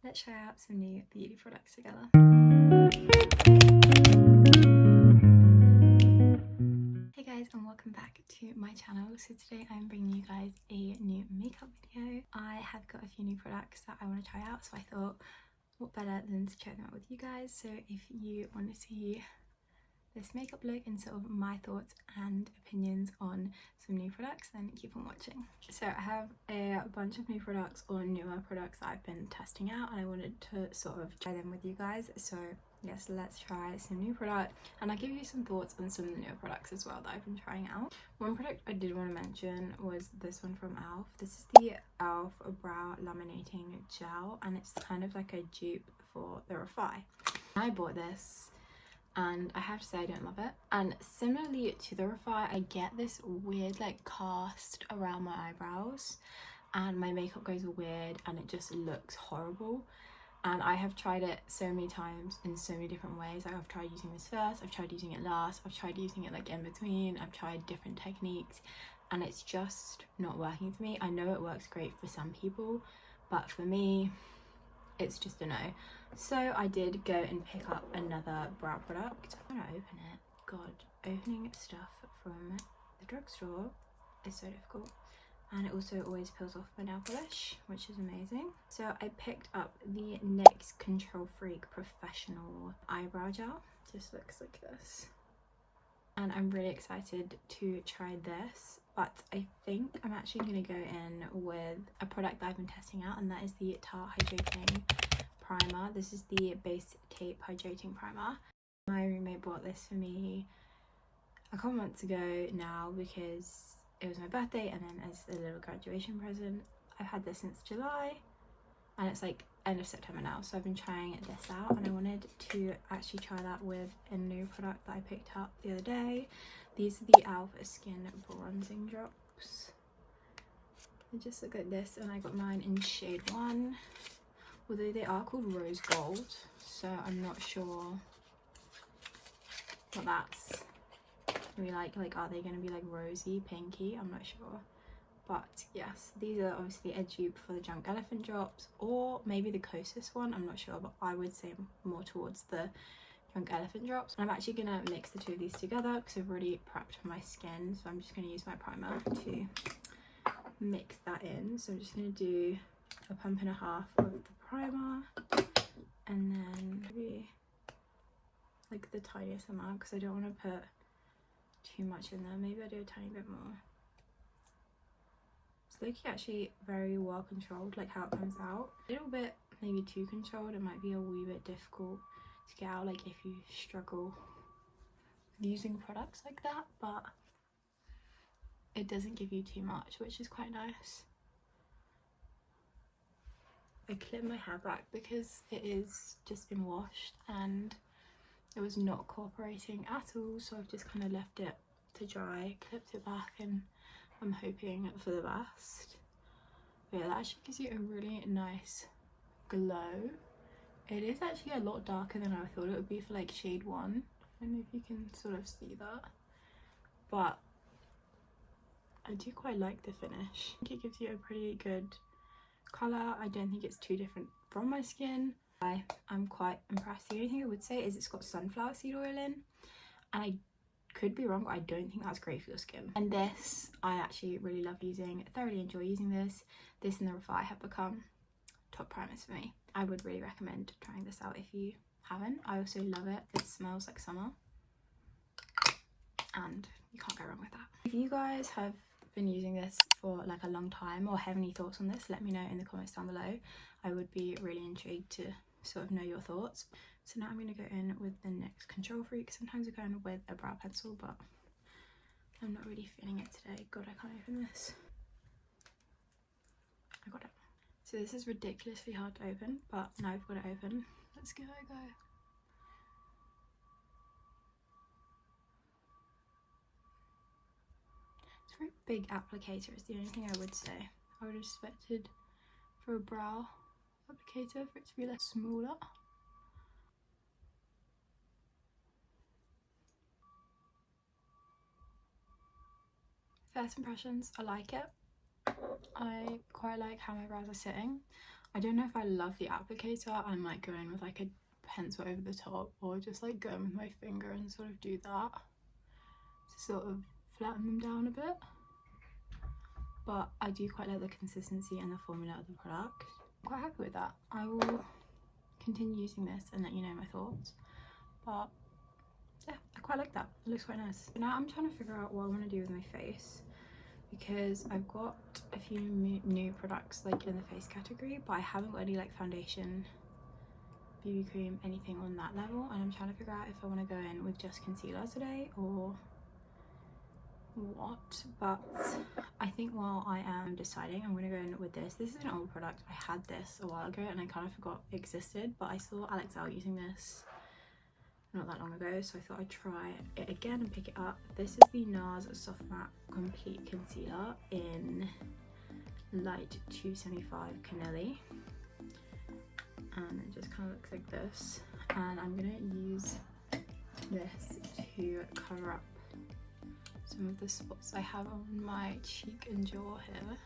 let's try out some new beauty products together. Hey guys, and welcome back to my channel. So today I'm bringing you guys a new makeup video. I have got a few new products that I want to try out, so I thought what better than to check them out with you guys. So if you want to see this makeup look and sort of my thoughts and opinions on some new products, then keep on watching. So I have a bunch of new products or newer products that I've been testing out, and I wanted to sort of try them with you guys. So yes, let's try some new products, and I'll give you some thoughts on some of the newer products as well that I've been trying out. One product I did want to mention was this one from e.l.f. This is the e.l.f. brow laminating gel, and it's kind of like a dupe for the Refi. I bought this and I have to say I don't love it, and similarly to the Refi, I get this weird like cast around my eyebrows and my makeup goes weird and it just looks horrible. And I have tried it so many times in so many different ways. Like I've tried using this first, I've tried using it last, I've tried using it like in between, I've tried different techniques, and it's just not working for me. I know it works great for some people, but for me it's just a no. So I did go and pick up another brow product. I'm gonna open it. God, opening stuff from the drugstore is so difficult. And it also always peels off my nail polish, which is amazing. So I picked up the NYX Control Freak Professional Eyebrow Gel. Just looks like this. And I'm really excited to try this, but I think I'm actually going to go in with a product that I've been testing out, and that is the Tarte Hydrating Primer. This is the Base Tape Hydrating Primer. My roommate bought this for me a couple months ago now because it was my birthday, and then as a little graduation present. I've had this since July, and it's like end of September now, so I've been trying this out, and I wanted to actually try that with a new product that I picked up the other day. These are the e.l.f. Skin Bronzing Drops. They just look like this, and I got mine in shade 1, although they are called Rose Gold, so I'm not sure what that's gonna be like. Are they gonna be like rosy, pinky? I'm not sure. But yes, these are obviously a dupe for the Drunk Elephant drops, or maybe the Kosas one, I'm not sure, but I would say more towards the Drunk Elephant drops. And I'm actually gonna mix the two of these together because I've already prepped my skin, so I'm just gonna use my primer to mix that in. So I'm just gonna do a pump and a half of the primer, and then maybe like the tiniest amount because I don't want to put too much in there. Maybe I'll do a tiny bit more. It's looking actually very well controlled, like how it comes out. A little bit maybe too controlled. It might be a wee bit difficult to get out, like if you struggle with using products like that, but it doesn't give you too much, which is quite nice. I clipped my hair back because it is just been washed and it was not cooperating at all, so I've just kind of left it to dry, clipped it back, and I'm hoping for the best. But yeah, that actually gives you a really nice glow. It is actually a lot darker than I thought it would be for like shade 1. I don't know if you can sort of see that, but I do quite like the finish. I think it gives you a pretty good colour. I don't think it's too different from my skin. I'm quite impressed. The only thing I would say is it's got sunflower seed oil in, and I could be wrong, but I don't think that's great for your skin. And this I actually really love using. I thoroughly enjoy using this. This and the Refi have become top primers for me. I would really recommend trying this out if you haven't. I also love it. It smells like summer, and you can't go wrong with that. If you guys have been using this for like a long time or have any thoughts on this, let me know in the comments down below. I would be really intrigued to sort of know your thoughts. So now I'm going to go in with the NYX Control Freak. Sometimes I go in with a brow pencil, but I'm not really feeling it today. God, I can't open this. I got it. So this is ridiculously hard to open, but now I've got it open. Let's give it a go. It's a very big applicator, is the only thing I would say. I would have expected for a brow applicator for it to be less smaller. First impressions, I like it. I quite like how my brows are sitting. I don't know if I love the applicator. I might go in with like a pencil over the top, or just like go in with my finger and sort of do that to sort of flatten them down a bit. But I do quite like the consistency and the formula of the product. I'm quite happy with that. I will continue using this and let you know my thoughts. But yeah, I quite like that. It looks quite nice. Now I'm trying to figure out what I want to do with my face, because I've got a few new products like in the face category, but I haven't got any like foundation, BB cream, anything on that level, and I'm trying to figure out if I want to go in with just concealer today or what. But I think while I am deciding, I'm going to go in with this. This is an old product. I had this a while ago and I kind of forgot it existed, but I saw Alex out using this not that long ago, so I thought I'd try it again and pick it up. This is the NARS Soft Matte Complete Concealer in Light 275 Canelli, and it just kind of looks like this. And I'm gonna use this to cover up some of the spots I have on my cheek and jaw here.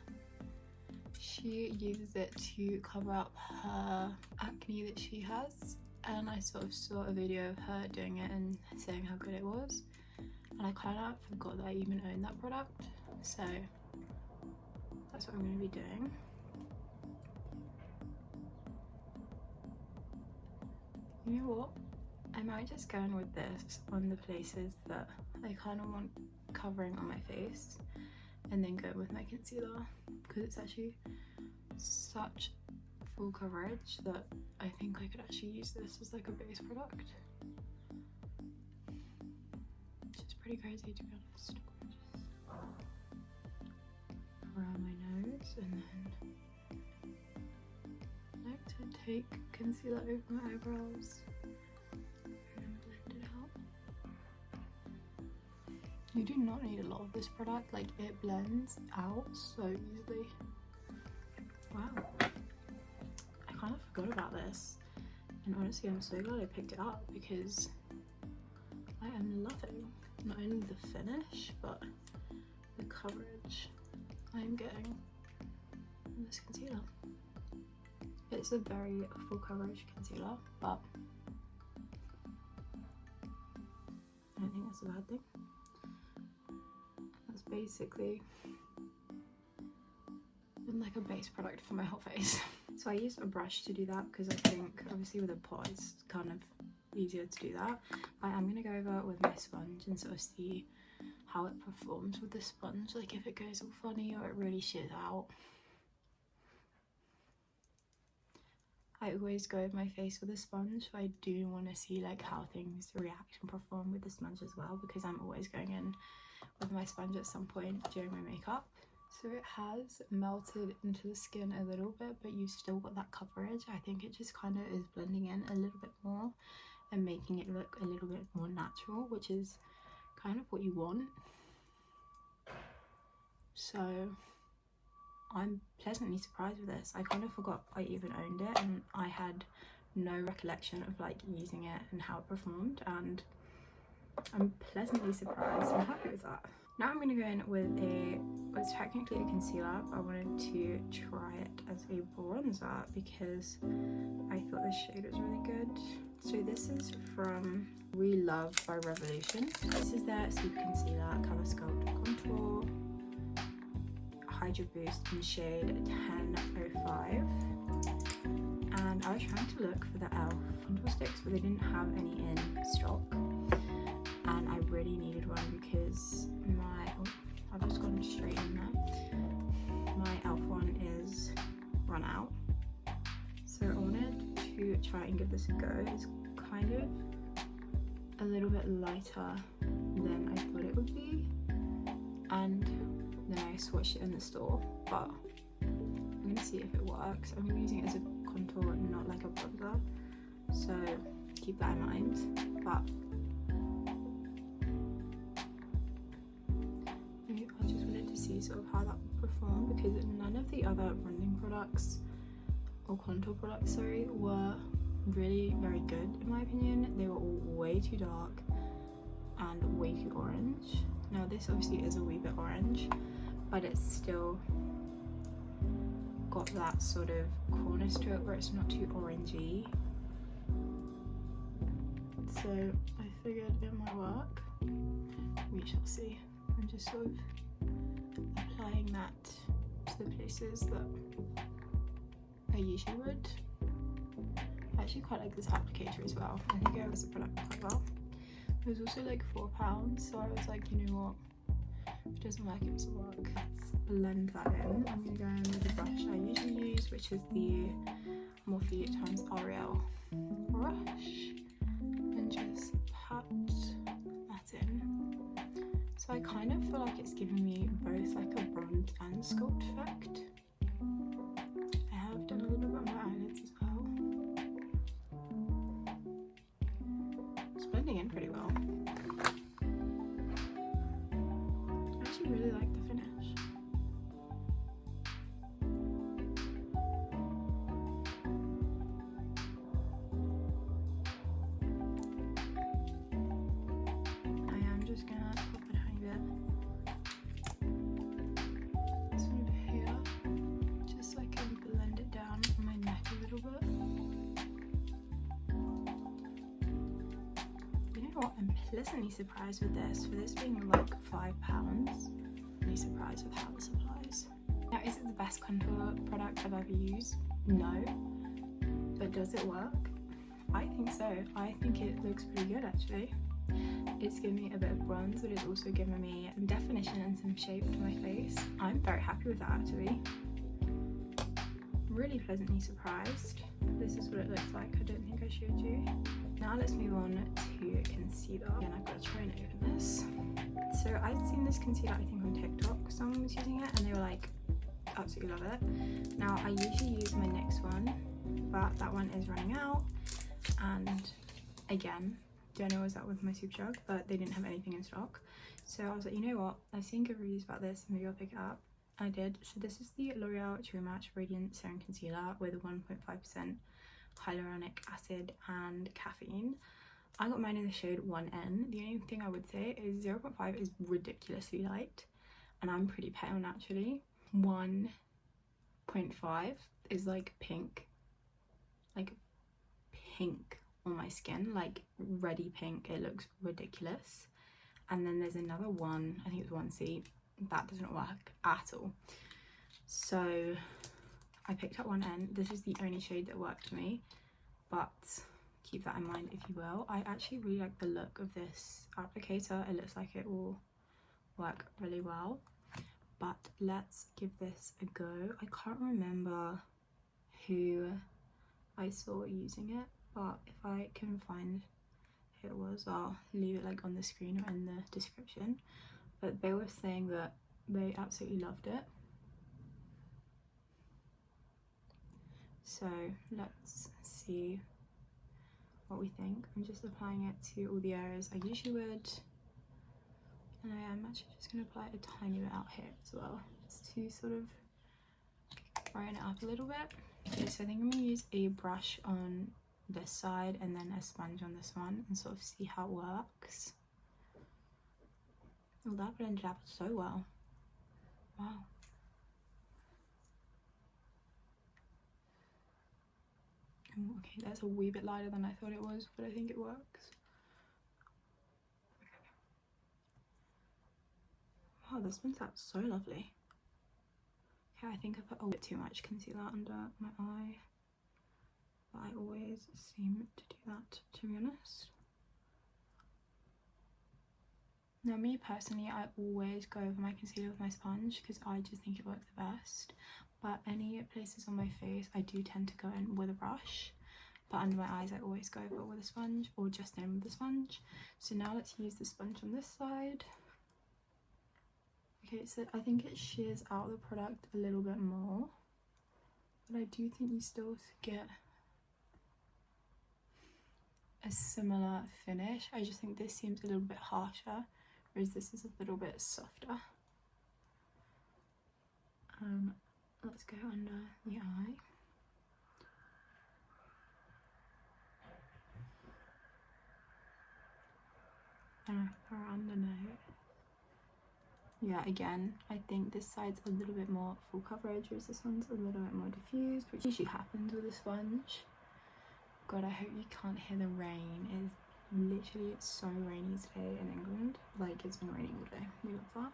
She uses it to cover up her acne that she has, and I sort of saw a video of her doing it and saying how good it was, and I kind of forgot that I even owned that product, so that's what I'm going to be doing. You know what? I might just go in with this on the places that I kind of want covering on my face, and then go with my concealer, because it's actually such full coverage that I think I could actually use this as like a base product, which is pretty crazy to be honest. Around my nose, and then I like to take concealer over my eyebrows and then blend it out. You do not need a lot of this product, like it blends out so easily. Wow, I kind of forgot about this, and honestly I'm so glad I picked it up, because I am loving not only the finish but the coverage I am getting in this concealer. It's a very full coverage concealer, but I don't think that's a bad thing. That's basically been like a base product for my whole face. So I used a brush to do that, because I think obviously with a pot it's kind of easier to do that. I am going to go over with my sponge and sort of see how it performs with the sponge, like if it goes all funny or it really shits out. I always go with my face with a sponge, but I do want to see like how things react and perform with the sponge as well, because I'm always going in with my sponge at some point during my makeup. So it has melted into the skin a little bit, but you've still got that coverage. I think it just kind of is blending in a little bit more and making it look a little bit more natural, which is kind of what you want. So I'm pleasantly surprised with this. I kind of forgot I even owned it, and I had no recollection of like using it and how it performed, and I'm pleasantly surprised. I'm happy with that. Now I'm going to go in with what's technically a concealer, but I wanted to try it as a bronzer because I thought this shade was really good. So this is from We Love by Revolution. This is their Super Concealer Cover Sculpt Contour Hydra Boost in shade 1005. And I was trying to look for the e.l.f. contour sticks, but they didn't have any in stock. And I really needed one because I've just gone straight in there. My e.l.f. one is run out. So I wanted to try and give this a go. It's kind of a little bit lighter than I thought it would be. And then I swatched it in the store, but I'm gonna see if it works. I'm using it as a contour, not like a bronzer. So keep that in mind. But I just wanted to see sort of how that would perform, because none of the other blending products or contour products, sorry, were really very good in my opinion. They were all way too dark and way too orange. Now this obviously is a wee bit orange, but it's still got that sort of corners to it where it's not too orangey. So I figured it might work. We shall see. I'm just sort of applying that to the places that I usually would. I actually quite like this applicator as well. I think it wears the product quite well. It was also like £4, so I was like, you know what? If it doesn't work, it doesn't work. Let's blend that in. I'm going to go in with the brush I usually use, which is the Morphe x Ariel brush, and just pat that in. So I kind of feel like it's giving me both like a bronze and sculpt effect. I have done a little bit on my eyelids as well. It's blending in pretty well. I actually really like the finish. I am just gonna pop a tiny bit sort of here, just so I can blend it down on my neck a little bit. You know what? I'm pleasantly surprised with this. For this being like £5, really surprised with how this applies. Now, is it the best contour product I've ever used? No. But does it work? I think so. I think it looks pretty good actually. It's giving me a bit of bronze, but it's also giving me some definition and some shape to my face. I'm very happy with that actually. Really pleasantly surprised. This is what it looks like. I don't think I showed you. Now let's move on to concealer. Again, I've got to try and open this. So I'd seen this concealer, I think on TikTok, someone was using it and they were like, absolutely love it. Now I usually use my NYX one, but that one is running out. And again, don't know what was that with my Superdrug, but they didn't have anything in stock. So I was like, you know what, I've seen good reviews about this, maybe I'll pick it up. I did. So this is the L'Oreal True Match Radiant Serum Concealer with 1.5% hyaluronic acid and caffeine. I got mine in the shade 1N. The only thing I would say is 0.5 is ridiculously light, and I'm pretty pale naturally. 1.5 is like pink on my skin, like reddy pink. It looks ridiculous. And then there's another one, I think it's 1C, that doesn't work at all. So I picked up 1N. This is the only shade that worked for me, but keep that in mind if you will. I actually really like the look of this applicator. It looks like it will work really well, but let's give this a go. I can't remember who I saw using it, but if I can find who it was, I'll leave it like on the screen or in the description. But they were saying that they absolutely loved it. So let's see what we think. I'm just applying it to all the areas I usually would, and I am actually just going to apply a tiny bit out here as well, just to sort of brighten it up a little bit. Okay, so I think I'm going to use a brush on this side and then a sponge on this one and sort of see how it works. Oh, that blended out so well. Wow. Oh, okay, that's a wee bit lighter than I thought it was, but I think it works. Okay. Wow, this one's out so lovely. Okay, I think I put a bit too much concealer under my eye, but I always seem to do that, to be honest. Now, me personally, I always go over my concealer with my sponge because I just think it works the best. But any places on my face, I do tend to go in with a brush. But under my eyes, I always go over with a sponge or just in with a sponge. So now let's use the sponge on this side. Okay, so I think it shears out the product a little bit more, but I do think you still get a similar finish. I just think this seems a little bit harsher, whereas this is a little bit softer. Let's go under the eye. And around the nose. Yeah, again, I think this side's a little bit more full coverage, whereas this one's a little bit more diffused, which usually happens with a sponge. God, I hope you can't hear the rain. It's literally so rainy today in England. Like, it's been raining all day. We love that.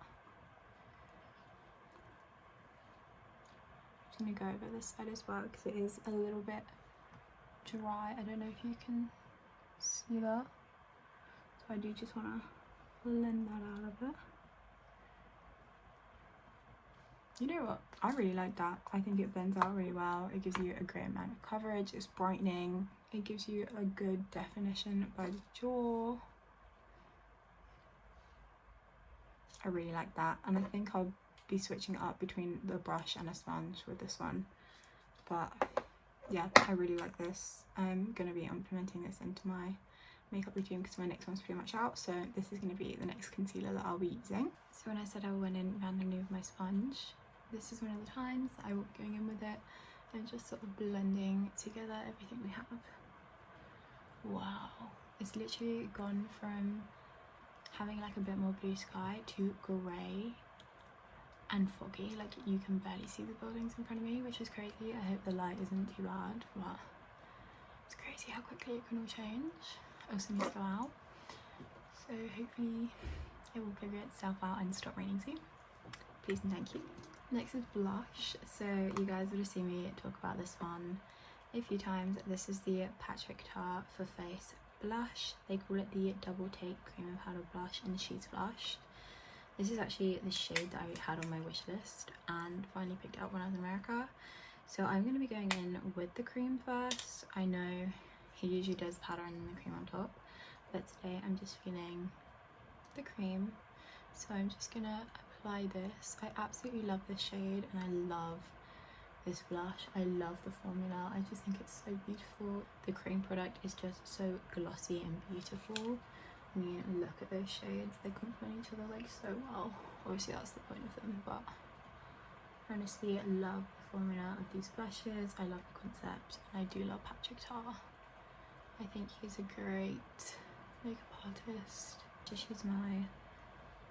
I'm just gonna go over this side as well because it is a little bit dry. I don't know if you can see that. So I do just want to blend that out a bit. You know what? I really like that. I think it blends out really well. It gives you a great amount of coverage. It's brightening. It gives you a good definition by the jaw. I really like that. And I think I'll be switching it up between the brush and a sponge with this one. But yeah, I really like this. I'm going to be implementing this into my makeup routine because my next one's pretty much out. So this is going to be the next concealer that I'll be using. So when I said I went in randomly with my sponge, this is one of the times I will be going in with it and just sort of blending together everything we have. Wow, it's literally gone from having like a bit more blue sky to grey and foggy. Like, you can barely see the buildings in front of me, which is crazy. I hope the light isn't too bad, but it's crazy how quickly it can all change. I also need to go out, so hopefully it will figure itself out and stop raining soon. Please and thank you. Next is blush. So you guys would have seen me talk about this one a few times. This is the Patrick Tar for Face blush. They call it the Double Take Cream and Powder Blush in She's Blush. This is actually the shade that I had on my wish list and finally picked up when I was in America. So I'm going to be going in with the cream first. I know he usually does powder and then the cream on top, but today I'm just feeling the cream. So I'm just going to apply this. I absolutely love this shade and I love this blush. I love the formula. I just think it's so beautiful. The cream product is just so glossy and beautiful. I mean, look at those shades. They complement each other like so well. Obviously that's the point of them, but honestly, I love the formula of these blushes. I love the concept and I do love Patrick Tar. I think he's a great makeup artist. Just use my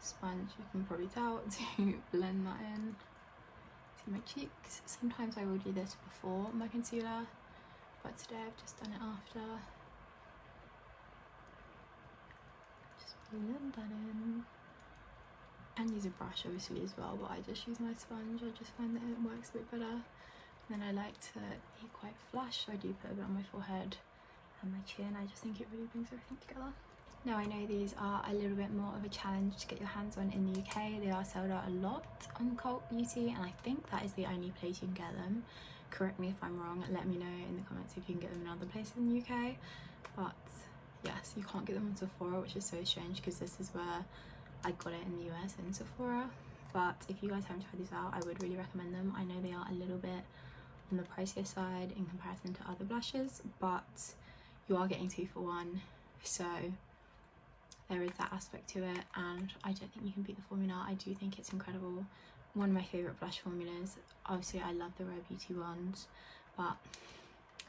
sponge, you can probably tell, to blend that in to my cheeks. Sometimes I will do this before my concealer, but today I've just done it after. Just blend that in. And use a brush obviously as well, but I just use my sponge. I just find that it works a bit better. And then I like to be quite flush, so I do put a bit on my forehead and my chin. I just think it really brings everything together. Now I know these are a little bit more of a challenge to get your hands on in the UK. They are sold out a lot on Cult Beauty and I think that is the only place you can get them. Correct me if I'm wrong, let me know in the comments if you can get them in other places in the UK. But yes, you can't get them on Sephora, which is so strange because this is where I got it in the US, in Sephora. But if you guys haven't tried these out, I would really recommend them. I know they are a little bit on the pricier side in comparison to other blushes, but you are getting 2 for 1, so there is that aspect to it, and I don't think you can beat the formula. I do think it's incredible. One of my favourite blush formulas. Obviously I love the Rare Beauty ones, but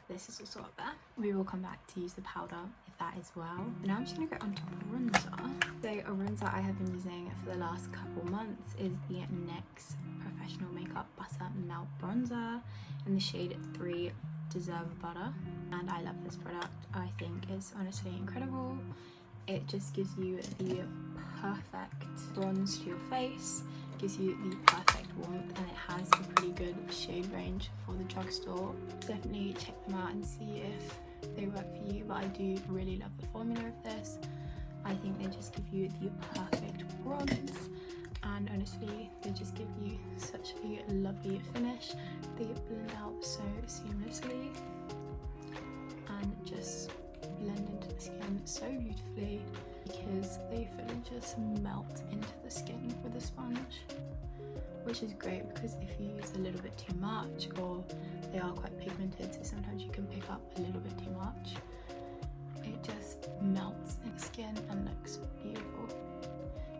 this is also up there. We will come back to use the powder if that as well. Now I'm just going to go on to bronzer. So a bronzer I have been using for the last couple months is the NYX Professional Makeup Butter Melt Bronzer in the shade 3 Deserve Butter, and I love this product. I think it's honestly incredible. It just gives you the perfect bronze to your face, gives you the perfect warmth, and it has a pretty good shade range for the drugstore. Definitely check them out and see if they work for you, but I do really love the formula of this. I think they just give you the perfect bronze, and honestly they just give you such a lovely finish. They blend out so seamlessly and just blend into the skin so beautifully because they fully just melt into the skin with a sponge, which is great because if you use a little bit too much, or they are quite pigmented, so sometimes you can pick up a little bit too much, it just melts in the skin and looks beautiful.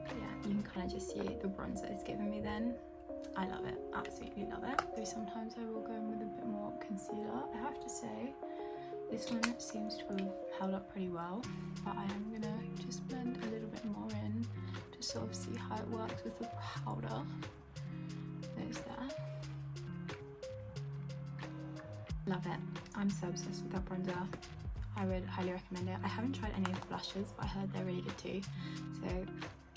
But yeah, you can kind of just see the bronzer it's given me then. I love it, absolutely love it. So sometimes I will go in with a bit more concealer. I have to say this one seems to have held up pretty well, but I am gonna just blend a little bit more in to sort of see how it works with the powder. There's there. Love it. I'm so obsessed with that bronzer. I would highly recommend it. I haven't tried any of the blushes, but I heard they're really good too. So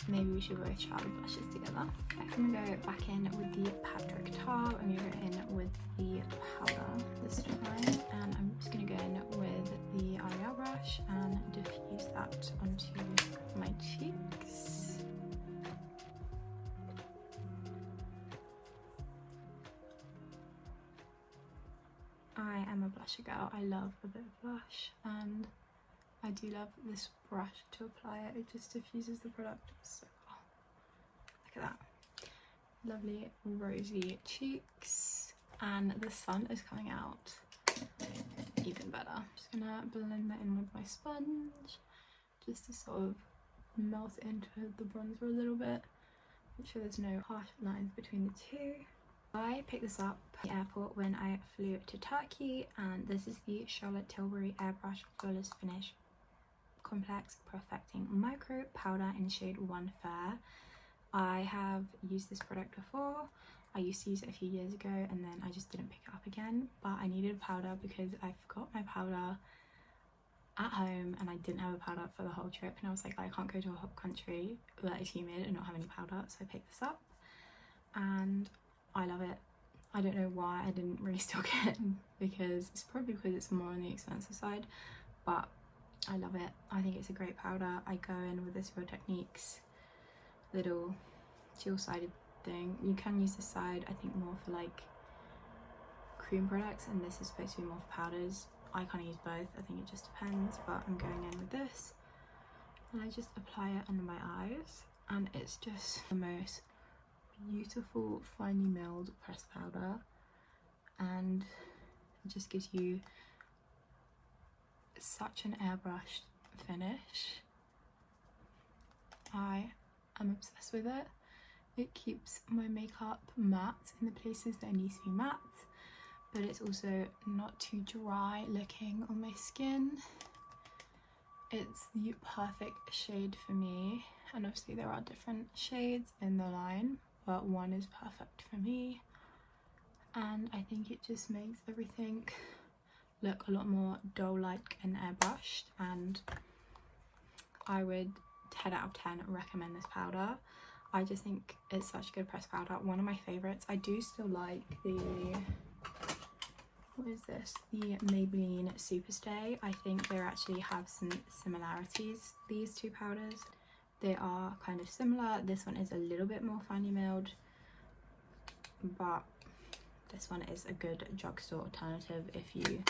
maybe we should both try the blushes together. Next I'm gonna go back in with the Pat Director. I'm gonna go in with the powder this time, and I'm just gonna go in with the eyebrow brush and diffuse that onto my cheeks. I am a blusher girl. I love a bit of blush, and I do love this brush to apply it. It just diffuses the product so well. Look at that. Lovely rosy cheeks, and the sun is coming out even better. I'm just gonna blend that in with my sponge just to sort of melt into the bronzer a little bit. Make sure there's no harsh lines between the two. I picked this up at the airport when I flew to Turkey, and this is the Charlotte Tilbury Airbrush Flawless Finish Complex Perfecting Micro Powder in shade 1 Fair. I have used this product before. I used to use it a few years ago and then I just didn't pick it up again, but I needed a powder because I forgot my powder at home and I didn't have a powder for the whole trip, and I was like, I can't go to a hot country that is humid and not have any powder, so I picked this up and I love it. I don't know why I didn't restock it, because it's probably because it's more on the expensive side, but I love it. I think it's a great powder. I go in with this Real Techniques little dual-sided thing. You can use this side, I think, more for like cream products, and this is supposed to be more for powders. I kind of use both, I think it just depends, but I'm going in with this and I just apply it under my eyes, and it's just the most beautiful finely milled pressed powder, and it just gives you such an airbrushed finish. I am obsessed with it. It keeps my makeup matte in the places that it needs to be matte, but it's also not too dry looking on my skin. It's the perfect shade for me, and obviously there are different shades in the line, but one is perfect for me, and I think it just makes everything look a lot more doll-like and airbrushed, and I would 10 out of 10 recommend this powder. I just think it's such a good pressed powder, one of my favorites. I do still like the, what is this, the Maybelline Superstay. I think they actually have some similarities, these two powders. They are kind of similar. This one is a little bit more finely milled, but this one is a good drugstore alternative if you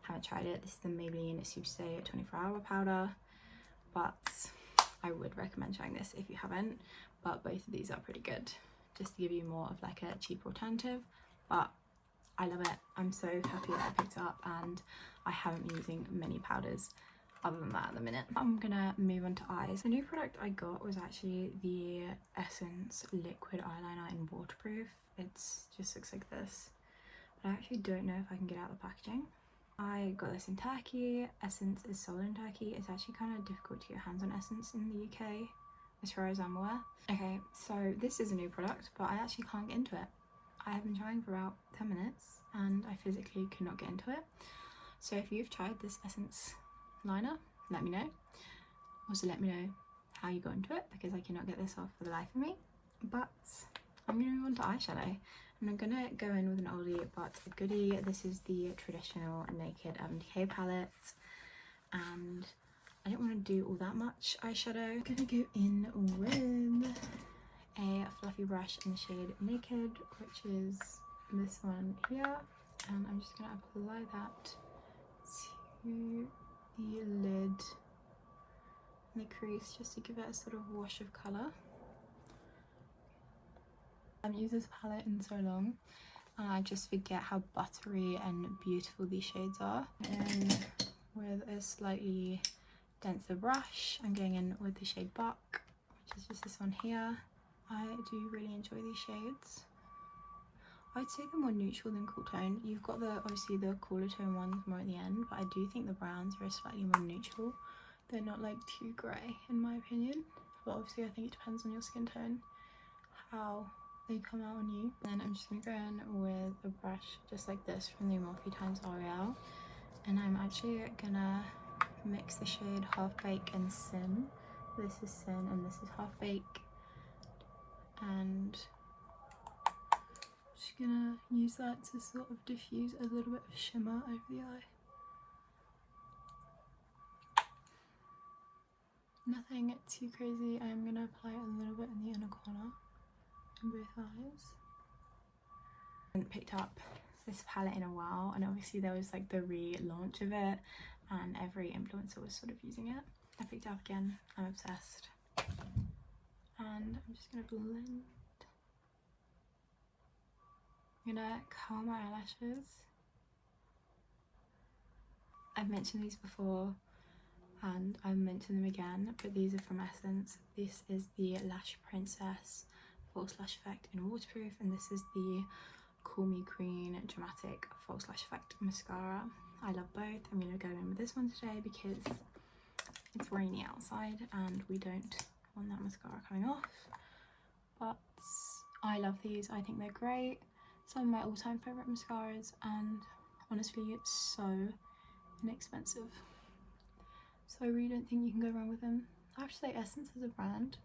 haven't tried it. This is the Maybelline Superstay 24-hour powder, but I would recommend trying this if you haven't. But both of these are pretty good, just to give you more of like a cheap alternative. But I love it. I'm so happy that I picked it up, and I haven't been using many powders other than that at the minute. I'm gonna move on to eyes. The new product I got was actually the Essence liquid eyeliner in waterproof. It's just looks like this, but I actually don't know if I can get out the packaging. I got this in Turkey. Essence is sold in Turkey. It's actually kind of difficult to get hands on Essence in the UK, as far as I'm aware. Okay, so this is a new product, but I actually can't get into it. I have been trying for about 10 minutes and I physically could not get into it. So if you've tried this Essence liner, let me know. Also let me know how you got into it, because I cannot get this off for the life of me. But I'm gonna move on to eyeshadow, and I'm gonna go in with an oldie but a goodie. This is the traditional Naked Urban Decay palette, and I don't want to do all that much eyeshadow. I'm gonna go in with a fluffy brush in the shade Naked, which is this one here, and I'm just gonna apply that to the lid and the crease just to give it a sort of wash of colour. I haven't used this palette in so long and I just forget how buttery and beautiful these shades are. And with a slightly denser brush, I'm going in with the shade Buck, which is just this one here. I do really enjoy these shades. I'd say they're more neutral than cool tone. You've got the obviously the cooler tone ones more at the end, but I do think the browns are slightly more neutral. They're not like too grey in my opinion. but obviously I think it depends on your skin tone how they come out on you. Then I'm just gonna go in with a brush just like this from the Morphe x L'Oreal, and I'm actually gonna mix the shade Half Bake and Sin. This is Sin and this is Half Bake, and just gonna use that to sort of diffuse a little bit of shimmer over the eye. Nothing too crazy. I'm gonna apply it a little bit in the inner corner in both eyes. I haven't picked up this palette in a while, and obviously there was like the relaunch of it and every influencer was sort of using it. I picked it up again. I'm obsessed. And I'm just gonna blend. I'm gonna curl my eyelashes. I've mentioned these before and I'll mention them again, but these are from Essence. This is the Lash Princess False Lash Effect in Waterproof, and this is the Cool Me Green Dramatic False Lash Effect Mascara. I love both. I'm going to go in with this one today because it's rainy outside and we don't want that mascara coming off. But I love these. I think they're great. Some of my all-time favourite mascaras, and honestly it's so inexpensive. So I really don't think you can go wrong with them. I have to say Essence as a brand,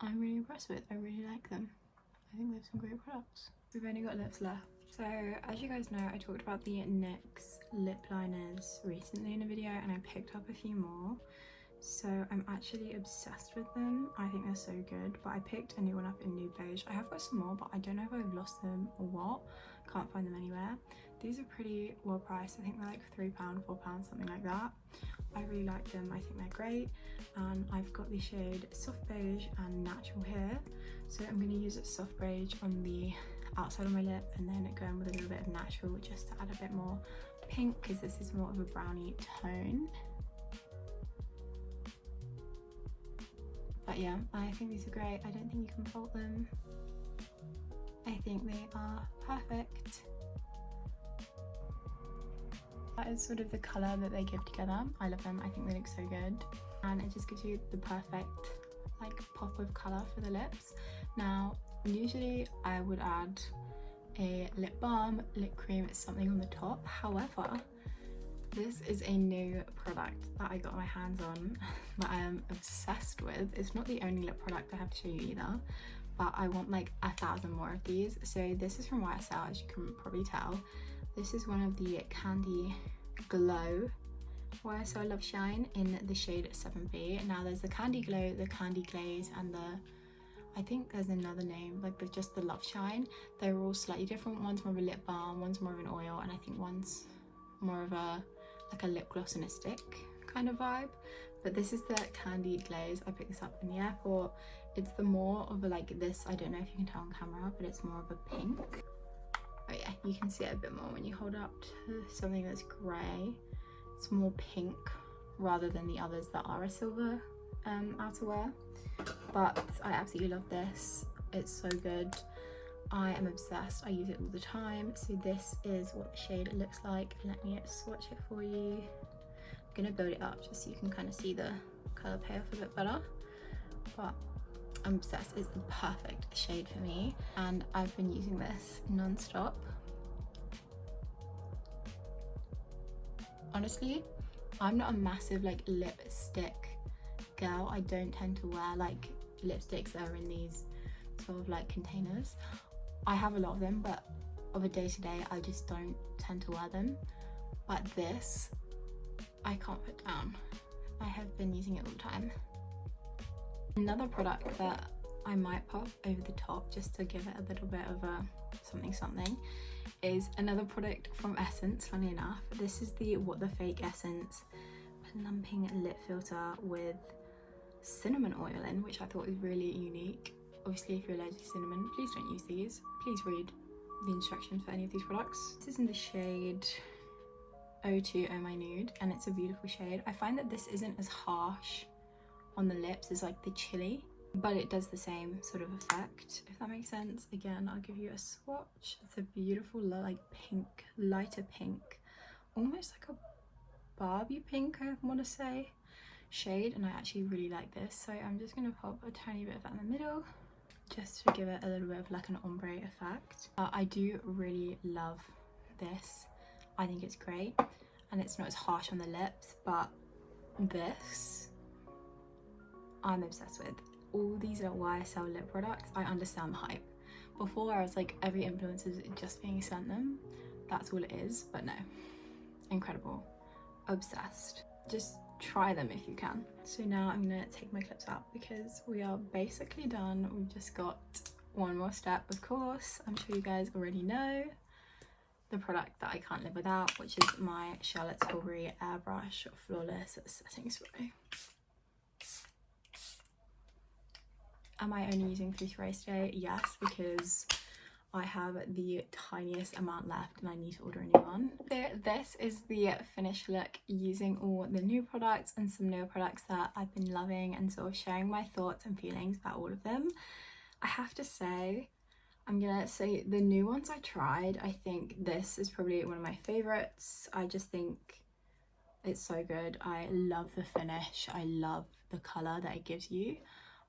I'm really impressed with. I really like them. I think they have some great products. We've only got lips left. So as you guys know, I talked about the NYX lip liners recently in a video and I picked up a few more. So I'm actually obsessed with them. I think they're so good, but I picked a new one up in Nude Beige. I have got some more, but I don't know if I've lost them or what. Can't find them anywhere. These are pretty well priced. I think they're like £3, £4, something like that. I really like them. I think they're great. And I've got the shade Soft Beige and Natural here. So I'm going to use Soft Beige on the outside of my lip and then go in with a little bit of Natural just to add a bit more pink, because this is more of a brownie tone. But yeah, I think these are great. I don't think you can fault them. I think they are perfect. That is sort of the colour that they give together. I love them. I think they look so good. And it just gives you the perfect like pop of colour for the lips. Now, usually I would add a lip balm, lip cream, something on the top. However, this is a new product that I got my hands on that I am obsessed with. It's not the only lip product I have to show you either, but I want like 1,000 more of these. So this is from YSL, as you can probably tell. This is one of the Candy Glow YSL Love Shine in the shade 7B. Now there's the Candy Glow, the Candy Glaze, and I think there's another name, like just the Love Shine. They're all slightly different. One's more of a lip balm, one's more of an oil, and I think one's more of a like a lip gloss and a stick kind of vibe. But this is the Candy Glaze. I picked this up in the airport. It's the more of a like this, I don't know if you can tell on camera, but it's more of a pink. Oh yeah, you can see it a bit more when you hold up to something that's grey. It's more pink rather than the others that are a silver outerwear. But I absolutely love this. It's so good. I am obsessed. I use it all the time. So this is what the shade looks like. Let me swatch it for you. I'm gonna build it up just so you can kind of see the colour payoff a bit better. But I'm obsessed. It's the perfect shade for me, and I've been using this non-stop. Honestly, I'm not a massive like lipstick girl. I don't tend to wear like lipsticks that are in these sort of like containers. I have a lot of them, but of a day-to-day I just don't tend to wear them. But this I can't put down. I have been using it all the time. Another product that I might pop over the top just to give it a little bit of a something is another product from Essence, funny enough. This is the What the Fake Essence Plumping Lip Filter with cinnamon oil in, which I thought was really unique. Obviously, if you're allergic to cinnamon, please don't use these. Please read the instructions for any of these products. This is in the shade O2 Oh My Nude, and it's a beautiful shade. I find that this isn't as harsh on the lips as like the chili, but it does the same sort of effect, if that makes sense. Again, I'll give you a swatch. It's a beautiful like pink, lighter pink, almost like a Barbie pink, I want to say. shade, and I actually really like this, so I'm just going to pop a tiny bit of that in the middle just to give it a little bit of like an ombre effect. I do really love this. I think it's great, and it's not as harsh on the lips, but this I'm obsessed with. All these are why I sell lip products. I understand the hype. Before I was like, every influencer is just being sent them, that's all it is, but no, incredible, obsessed. Just try them if you can. So now I'm gonna take my clips out because we are basically done. We've just got one more step, of course. I'm sure you guys already know the product that I can't live without, which is my Charlotte Tilbury Airbrush Flawless Setting Spray. Am I only using 3 sprays today? Yes, because I have the tiniest amount left and I need to order a new one. So this is the finished look using all the new products and some newer products that I've been loving, and sort of sharing my thoughts and feelings about all of them. I have to say, I'm gonna say the new ones I tried, I think this is probably one of my favorites. I just think it's so good. I love the finish. I love the color that it gives you.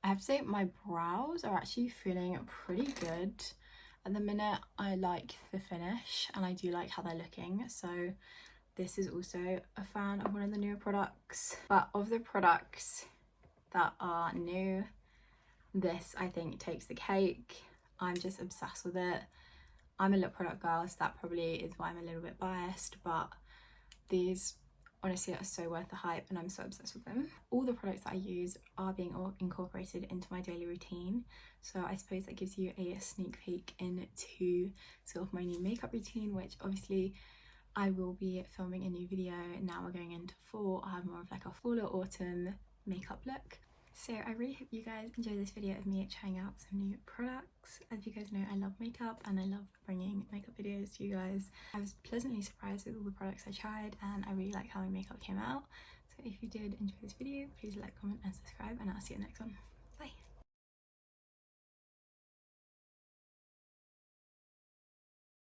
I have to say my brows are actually feeling pretty good at the minute. I like the finish and I do like how they're looking, so this is also a fan of one of the newer products. But of the products that are new, this I think takes the cake. I'm just obsessed with it. I'm a lip product girl, so that probably is why I'm a little bit biased, but these honestly are so worth the hype and I'm so obsessed with them. All the products that I use are being incorporated into my daily routine, so I suppose that gives you a sneak peek into sort of my new makeup routine, which obviously I will be filming a new video. Now we're going into fall. I have more of like a fall or autumn makeup look. So I really hope you guys enjoy this video of me trying out some new products. As you guys know, I love makeup and I love bringing makeup videos to you guys. I was pleasantly surprised with all the products I tried and I really like how my makeup came out. So if you did enjoy this video, please like, comment and subscribe, and I'll see you in the next one.